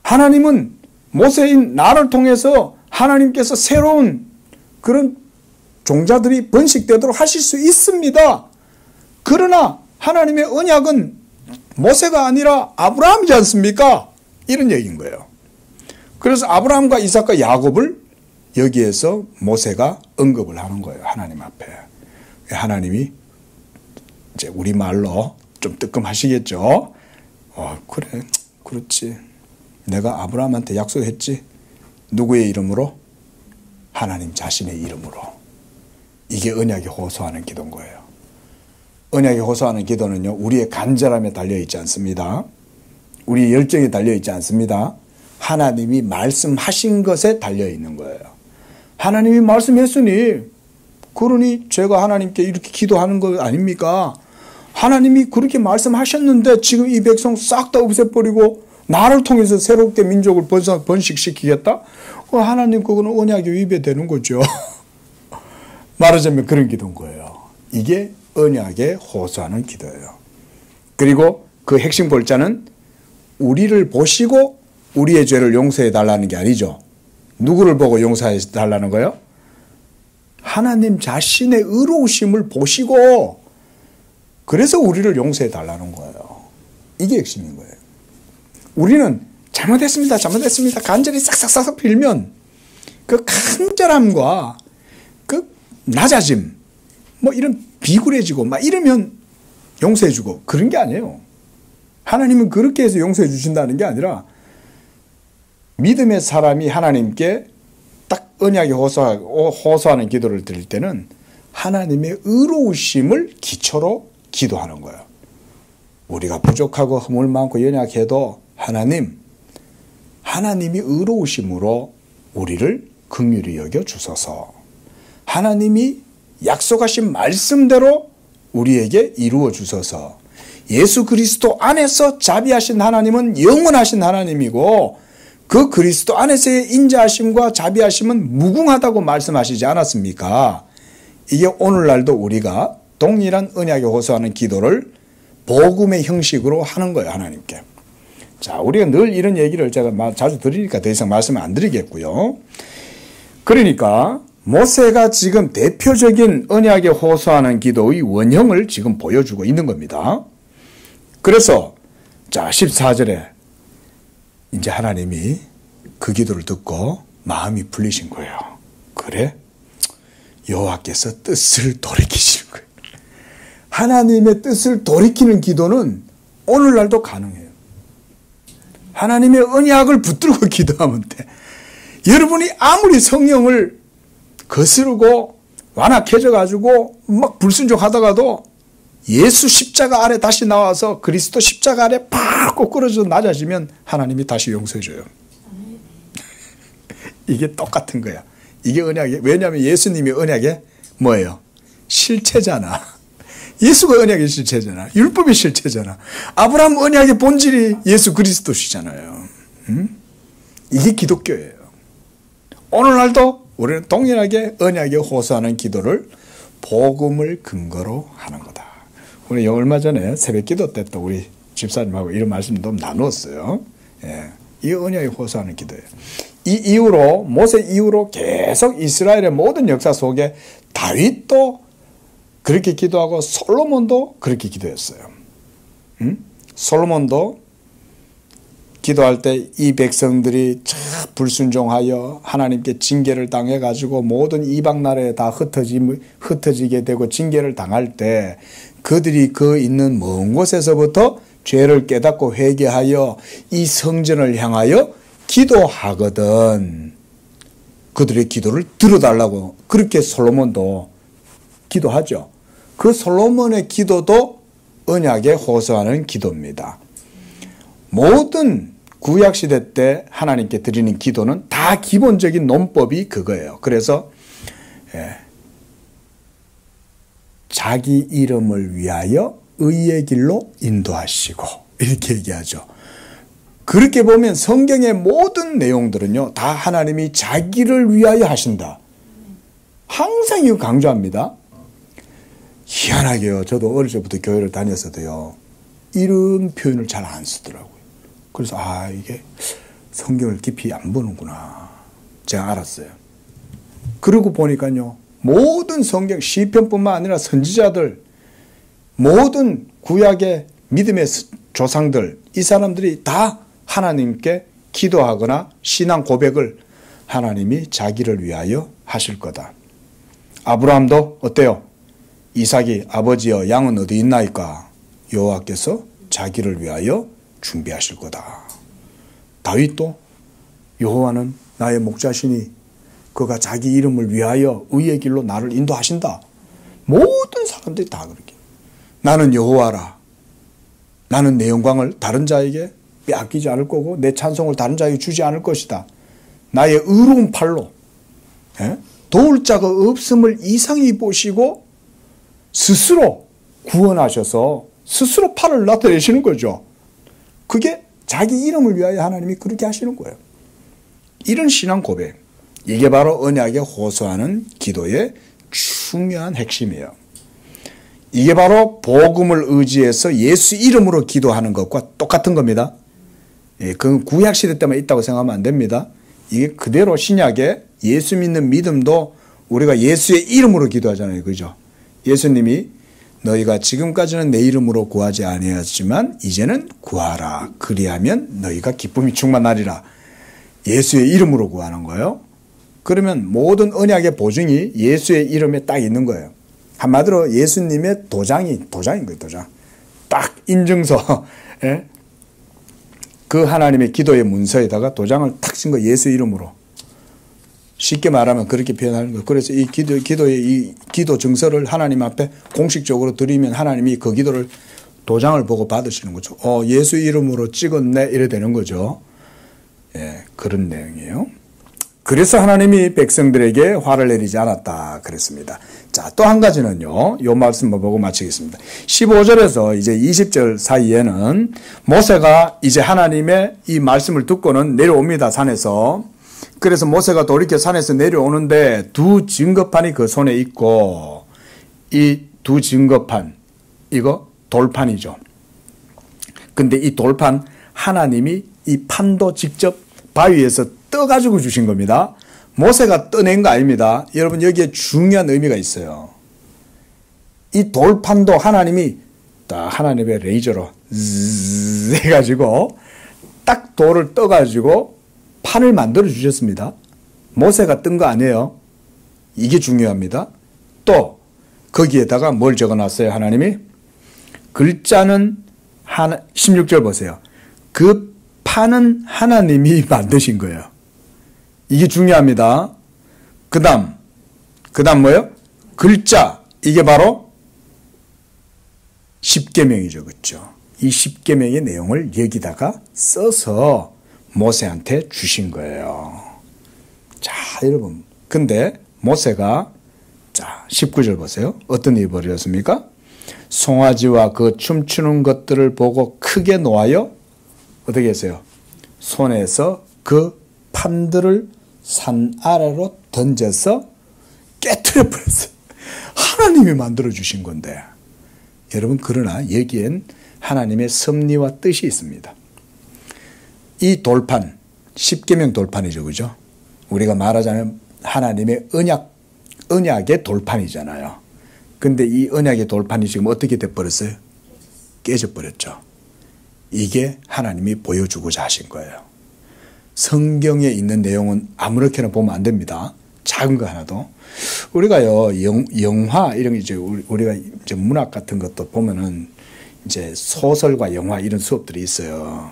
하나님은 모세인 나를 통해서 하나님께서 새로운 그런 종자들이 번식되도록 하실 수 있습니다. 그러나 하나님의 언약은 모세가 아니라 아브라함이지 않습니까? 이런 얘기인 거예요. 그래서 아브라함과 이삭과 야곱을 여기에서 모세가 언급을 하는 거예요. 하나님 앞에. 하나님이 이제 우리말로 좀 뜨끔하시겠죠. 그래, 그렇지. 내가 아브라함한테 약속했지. 누구의 이름으로? 하나님 자신의 이름으로. 이게 언약이 호소하는 기도인 거예요. 언약이 호소하는 기도는요, 우리의 간절함에 달려있지 않습니다. 우리의 열정에 달려있지 않습니다. 하나님이 말씀하신 것에 달려있는 거예요. 하나님이 말씀했으니, 그러니 제가 하나님께 이렇게 기도하는 거 아닙니까? 하나님이 그렇게 말씀하셨는데 지금 이 백성 싹 다 없애버리고 나를 통해서 새롭게 민족을 번식시키겠다? 하나님 그거는 언약이 위배되는 거죠. 말하자면 그런 기도인 거예요. 이게 언약에 호소하는 기도예요. 그리고 그 핵심 골자는 우리를 보시고 우리의 죄를 용서해 달라는 게 아니죠. 누구를 보고 용서해 달라는 거예요? 하나님 자신의 의로우심을 보시고 그래서 우리를 용서해 달라는 거예요. 이게 핵심인 거예요. 우리는 잘못했습니다. 간절히 싹싹싹 빌면 그 간절함과 그 낮아짐, 뭐 이런 비굴해지고 막 이러면 용서해 주고 그런 게 아니에요. 하나님은 그렇게 해서 용서해 주신다는 게 아니라 믿음의 사람이 하나님께 딱 언약에 호소하는 기도를 드릴 때는 하나님의 의로우심을 기초로 기도하는 거예요. 우리가 부족하고 허물 많고 연약해도 하나님이 의로우심으로 우리를 긍휼히 여겨 주소서. 하나님이 약속하신 말씀대로 우리에게 이루어 주소서. 예수 그리스도 안에서 자비하신 하나님은 영원하신 하나님이고 그 그리스도 안에서의 인자하심과 자비하심은 무궁하다고 말씀하시지 않았습니까? 이게 오늘날도 우리가 동일한 언약에 호소하는 기도를 복음의 형식으로 하는 거예요. 하나님께. 자, 우리가 늘 이런 얘기를 제가 자주 드리니까 더 이상 말씀을 안 드리겠고요. 그러니까 모세가 지금 대표적인 언약에 호소하는 기도의 원형을 지금 보여주고 있는 겁니다. 그래서 자 14절에 이제 하나님이 그 기도를 듣고 마음이 풀리신 거예요. 그래? 여호와께서 뜻을 돌이키시는 거예요. 하나님의 뜻을 돌이키는 기도는 오늘날도 가능해요. 하나님의 언약을 붙들고 기도하면 돼. 여러분이 아무리 성령을 거스르고 완악해져가지고 막 불순종하다가도 예수 십자가 아래 다시 나와서 그리스도 십자가 아래 팍 꼬꾸러져 낮아지면 하나님이 다시 용서해줘요. 이게 똑같은 거야. 이게 언약이, 왜냐하면 예수님이 언약의 뭐예요? 실체잖아. 예수가 언약의 실체잖아. 율법의 실체잖아. 아브라함 언약의 본질이 예수 그리스도시잖아요. 이게 기독교예요. 오늘날도 우리는 동일하게 언약에 호소하는 기도를 복음을 근거로 하는 거다. 우리 얼마 전에 새벽 기도 때 또 우리 집사님하고 이런 말씀도 나누었어요. 예, 이 언약에 호소하는 기도예요. 이 이후로 모세 이후로 계속 이스라엘의 모든 역사 속에 다윗도 그렇게 기도하고 솔로몬도 그렇게 기도했어요. 솔로몬도 기도할 때 이 백성들이 참 불순종하여 하나님께 징계를 당해가지고 모든 이방 나라에 다 흩어지게 되고 징계를 당할 때 그들이 그 있는 먼 곳에서부터 죄를 깨닫고 회개하여 이 성전을 향하여 기도하거든. 그들의 기도를 들어달라고 그렇게 솔로몬도 기도하죠. 그 솔로몬의 기도도 언약에 호소하는 기도입니다. 모든 구약시대 때 하나님께 드리는 기도는 다 기본적인 논법이 그거예요. 그래서 자기 이름을 위하여 의의 길로 인도하시고 이렇게 얘기하죠. 그렇게 보면 성경의 모든 내용들은요, 다 하나님이 자기를 위하여 하신다. 항상 이거 강조합니다. 희한하게요. 저도 어릴 때부터 교회를 다녔어도요, 이런 표현을 잘 안 쓰더라고요. 그래서 이게 성경을 깊이 안 보는구나 제가 알았어요. 그러고 보니까요, 모든 성경 시편뿐만 아니라 선지자들, 모든 구약의 믿음의 조상들, 이 사람들이 다 하나님께 기도하거나 신앙 고백을 하나님이 자기를 위하여 하실 거다. 아브라함도 어때요? 이삭이 아버지여 양은 어디 있나이까? 여호와께서 자기를 위하여 준비하실 거다. 다윗도 여호와는 나의 목자시니 그가 자기 이름을 위하여 의의 길로 나를 인도하신다. 모든 사람들이 다 그렇게. 나는 여호와라. 나는 내 영광을 다른 자에게 빼앗기지 않을 거고 내 찬송을 다른 자에게 주지 않을 것이다. 나의 의로운 팔로 도울 자가 없음을 이상히 보시고 스스로 구원하셔서 스스로 팔을 나타내시는 거죠. 그게 자기 이름을 위하여 하나님이 그렇게 하시는 거예요. 이런 신앙 고백, 이게 바로 언약에 호소하는 기도의 중요한 핵심이에요. 이게 바로 복음을 의지해서 예수 이름으로 기도하는 것과 똑같은 겁니다. 그건 구약시대 때만 있다고 생각하면 안 됩니다. 이게 그대로 신약에 예수 믿는 믿음도 우리가 예수의 이름으로 기도하잖아요. 그죠? 예수님이 너희가 지금까지는 내 이름으로 구하지 아니하였지만 이제는 구하라. 그리하면 너희가 기쁨이 충만하리라. 예수의 이름으로 구하는 거예요. 그러면 모든 언약의 보증이 예수의 이름에 딱 있는 거예요. 한마디로 예수님의 도장인 거예요. 도장. 딱 인증서. 그 하나님의 기도의 문서에다가 도장을 탁 친 거 예수 이름으로. 쉽게 말하면 그렇게 표현하는 거예요. 그래서 이 기도의 이 기도 증서를 하나님 앞에 공식적으로 드리면 하나님이 그 기도를 도장을 보고 받으시는 거죠. 예수 이름으로 찍었네 이래 되는 거죠. 그런 내용이에요. 그래서 하나님이 백성들에게 화를 내리지 않았다 그랬습니다. 자, 또 한 가지는요. 요 말씀만 보고 마치겠습니다. 15절에서 이제 20절 사이에는 모세가 이제 하나님의 이 말씀을 듣고는 내려옵니다. 산에서. 그래서 모세가 돌이켜 산에서 내려오는데 두 증거판이 그 손에 있고 이 두 증거판, 이거 돌판이죠. 근데 이 돌판 하나님이 이 판도 직접 바위에서 떠가지고 주신 겁니다. 모세가 떠낸 거 아닙니다. 여러분 여기에 중요한 의미가 있어요. 이 돌판도 하나님이 딱 하나님의 레이저로 zzz 해가지고 딱 돌을 떠가지고 판을 만들어 주셨습니다. 모세가 뜬 거 아니에요. 이게 중요합니다. 또 거기에다가 뭘 적어놨어요. 하나님이 글자는 16절 보세요. 그 판은 하나님이 만드신 거예요. 이게 중요합니다. 그 다음 뭐예요? 글자. 이게 바로 십계명이죠. 그렇죠? 이 십계명의 내용을 여기다가 써서 모세한테 주신 거예요. 자, 여러분. 근데 모세가 자, 19절 보세요. 어떤 일이 벌어졌습니까? 송아지와 그 춤추는 것들을 보고 크게 노하여 어떻게 했어요? 손에서 그 판들을 산 아래로 던져서 깨트려 버렸어요. 하나님이 만들어 주신 건데. 여러분, 그러나 여기엔 하나님의 섭리와 뜻이 있습니다. 이 돌판, 십계명 돌판이죠. 그죠? 우리가 말하자면 하나님의 언약의 돌판이잖아요. 근데 이 언약의 돌판이 지금 어떻게 돼버렸어요? 깨져버렸죠. 이게 하나님이 보여주고자 하신 거예요. 성경에 있는 내용은 아무렇게나 보면 안 됩니다. 작은 거 하나도. 우리가요, 영화, 이런 게 이제 우리가 이제 문학 같은 것도 보면은 이제 소설과 영화 이런 수업들이 있어요.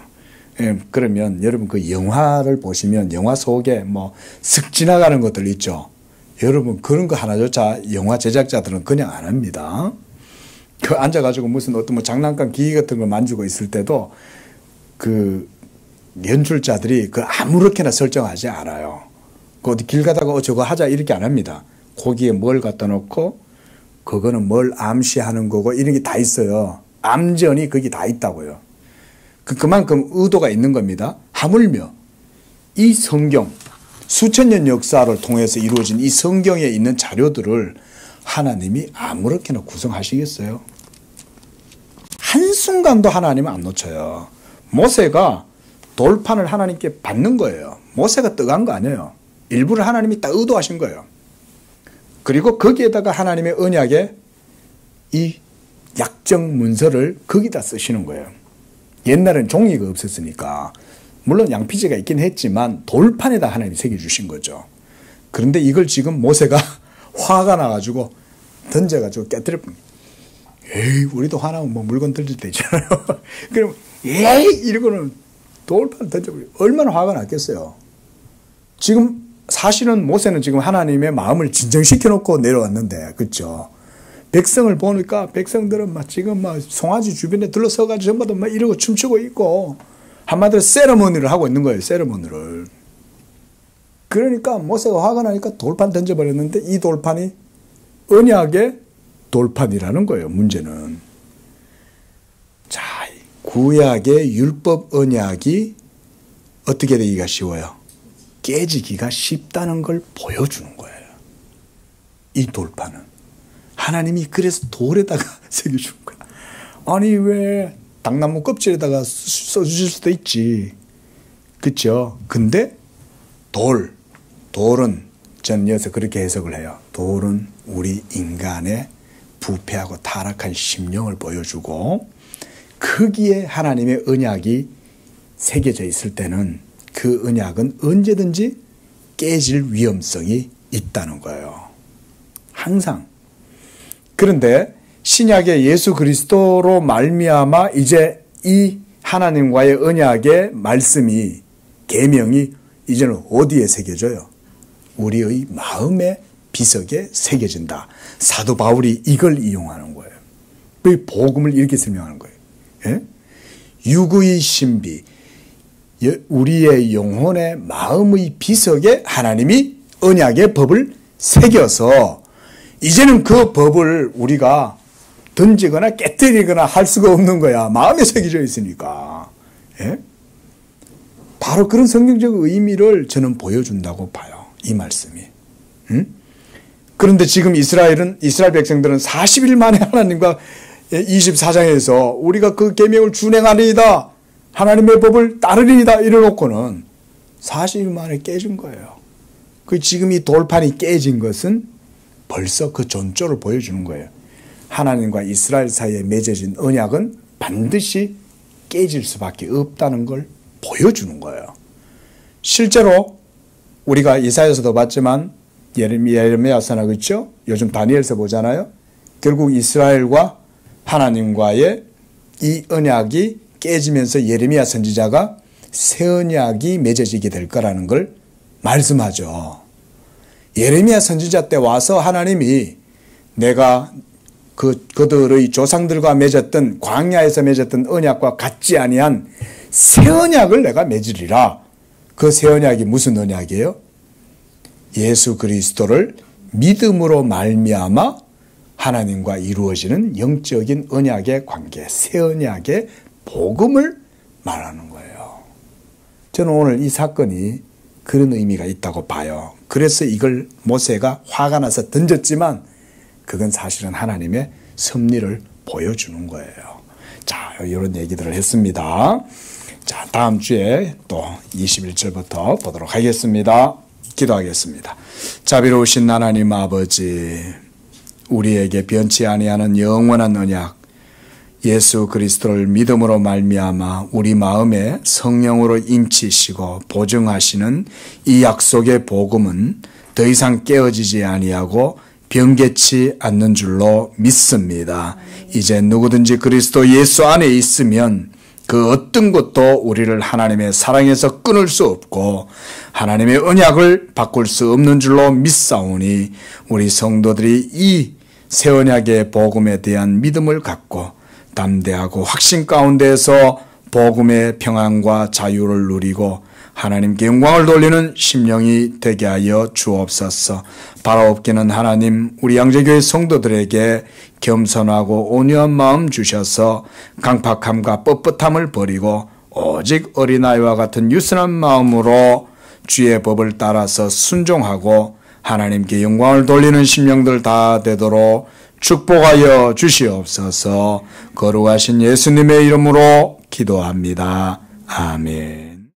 예, 그러면 여러분 그 영화를 보시면 영화 속에 뭐 슥 지나가는 것들 있죠. 여러분 그런 거 하나조차 영화 제작자들은 그냥 안 합니다. 그 앉아가지고 무슨 어떤 뭐 장난감 기기 같은 걸 만지고 있을 때도 그 연출자들이 그 아무렇게나 설정하지 않아요. 그 어디 길 가다가 저거 하자 이렇게 안 합니다. 거기에 뭘 갖다 놓고 그거는 뭘 암시하는 거고 이런 게 다 있어요. 암전이 거기 다 있다고요. 그만큼 의도가 있는 겁니다. 하물며 이 성경, 수천 년 역사를 통해서 이루어진 이 성경에 있는 자료들을 하나님이 아무렇게나 구성하시겠어요? 한순간도 하나님은 안 놓쳐요. 모세가 돌판을 하나님께 받는 거예요. 모세가 떠간 거 아니에요. 일부를 하나님이 딱 의도하신 거예요. 그리고 거기에다가 하나님의 언약의 이 약정 문서를 거기다 쓰시는 거예요. 옛날엔 종이가 없었으니까 물론 양피지가 있긴 했지만 돌판에다 하나님이 새겨주신 거죠. 그런데 이걸 지금 모세가 화가 나가지고 던져가지고 깨뜨려 봅니다. 에이, 우리도 화나면 뭐 물건 던질 때 있잖아요. 그럼 에이 이러고는 돌판 던져버려. 얼마나 화가 났겠어요. 지금 사실은 모세는 지금 하나님의 마음을 진정시켜 놓고 내려왔는데, 그렇죠? 백성을 보니까 백성들은 막 지금 막 송아지 주변에 둘러서가지고 전부 다 막 이러고 춤추고 있고 한마디로 세레모니를 하고 있는 거예요. 세레모니를. 그러니까 모세가 화가 나니까 돌판 던져버렸는데 이 돌판이 언약의 돌판이라는 거예요. 문제는. 자, 구약의 율법 언약이 어떻게 되기가 쉬워요? 깨지기가 쉽다는 걸 보여주는 거예요. 이 돌판은. 하나님이 그래서 돌에다가 새겨준 거야. 아니 왜 당나무 껍질에다가 써주실 수도 있지. 그렇죠? 근데 돌은 전 여기서 그렇게 해석을 해요. 돌은 우리 인간의 부패하고 타락한 심령을 보여주고 거기에 하나님의 언약이 새겨져 있을 때는 그 언약은 언제든지 깨질 위험성이 있다는 거예요. 항상. 그런데 신약의 예수 그리스도로 말미암아 이제 이 하나님과의 언약의 말씀이 계명이 이제는 어디에 새겨져요? 우리의 마음의 비석에 새겨진다. 사도 바울이 이걸 이용하는 거예요. 그 복음을 이렇게 설명하는 거예요. 예? 육의 신비, 우리의 영혼의 마음의 비석에 하나님이 언약의 법을 새겨서 이제는 그 법을 우리가 던지거나 깨뜨리거나 할 수가 없는 거야. 마음에 새겨져 있으니까. 예? 바로 그런 성경적 의미를 저는 보여준다고 봐요. 이 말씀이. 응? 그런데 지금 이스라엘 백성들은 40일 만에 하나님과 24장에서 우리가 그 계명을 준행하리이다. 하나님의 법을 따르리이다. 이래놓고는 40일 만에 깨진 거예요. 그 지금 이 돌판이 깨진 것은 벌써 그 전조를 보여주는 거예요. 하나님과 이스라엘 사이에 맺어진 언약은 반드시 깨질 수밖에 없다는 걸 보여주는 거예요. 실제로 우리가 이사야서도 봤지만 예레미야서나 그렇죠? 요즘 다니엘서 보잖아요. 결국 이스라엘과 하나님과의 이 언약이 깨지면서 예레미야 선지자가 새 언약이 맺어지게 될 거라는 걸 말씀하죠. 예레미야 선지자 때 와서 하나님이 내가 그들의 조상들과 맺었던 광야에서 맺었던 언약과 같지 아니한 새 언약을 내가 맺으리라. 그 새 언약이 무슨 언약이에요? 예수 그리스도를 믿음으로 말미암아 하나님과 이루어지는 영적인 언약의 관계, 새 언약의 복음을 말하는 거예요. 저는 오늘 이 사건이 그런 의미가 있다고 봐요. 그래서 이걸 모세가 화가 나서 던졌지만 그건 사실은 하나님의 섭리를 보여주는 거예요. 자, 이런 얘기들을 했습니다. 자, 다음 주에 또 21절부터 보도록 하겠습니다. 기도하겠습니다. 자비로우신 하나님 아버지, 우리에게 변치 아니하는 영원한 언약, 예수 그리스도를 믿음으로 말미암아 우리 마음에 성령으로 인치시고 보증하시는 이 약속의 복음은 더 이상 깨어지지 아니하고 변개치 않는 줄로 믿습니다. 이제 누구든지 그리스도 예수 안에 있으면 그 어떤 것도 우리를 하나님의 사랑에서 끊을 수 없고 하나님의 언약을 바꿀 수 없는 줄로 믿사오니 우리 성도들이 이 새 언약의 복음에 대한 믿음을 갖고 담대하고 확신 가운데에서 복음의 평안과 자유를 누리고 하나님께 영광을 돌리는 심령이 되게 하여 주옵소서. 바라옵기는 하나님 우리 양재교회 성도들에게 겸손하고 온유한 마음 주셔서 강팍함과 뻣뻣함을 버리고 오직 어린아이와 같은 유순한 마음으로 주의 법을 따라서 순종하고 하나님께 영광을 돌리는 심령들 다 되도록 축복하여 주시옵소서. 거룩하신 예수님의 이름으로 기도합니다. 아멘.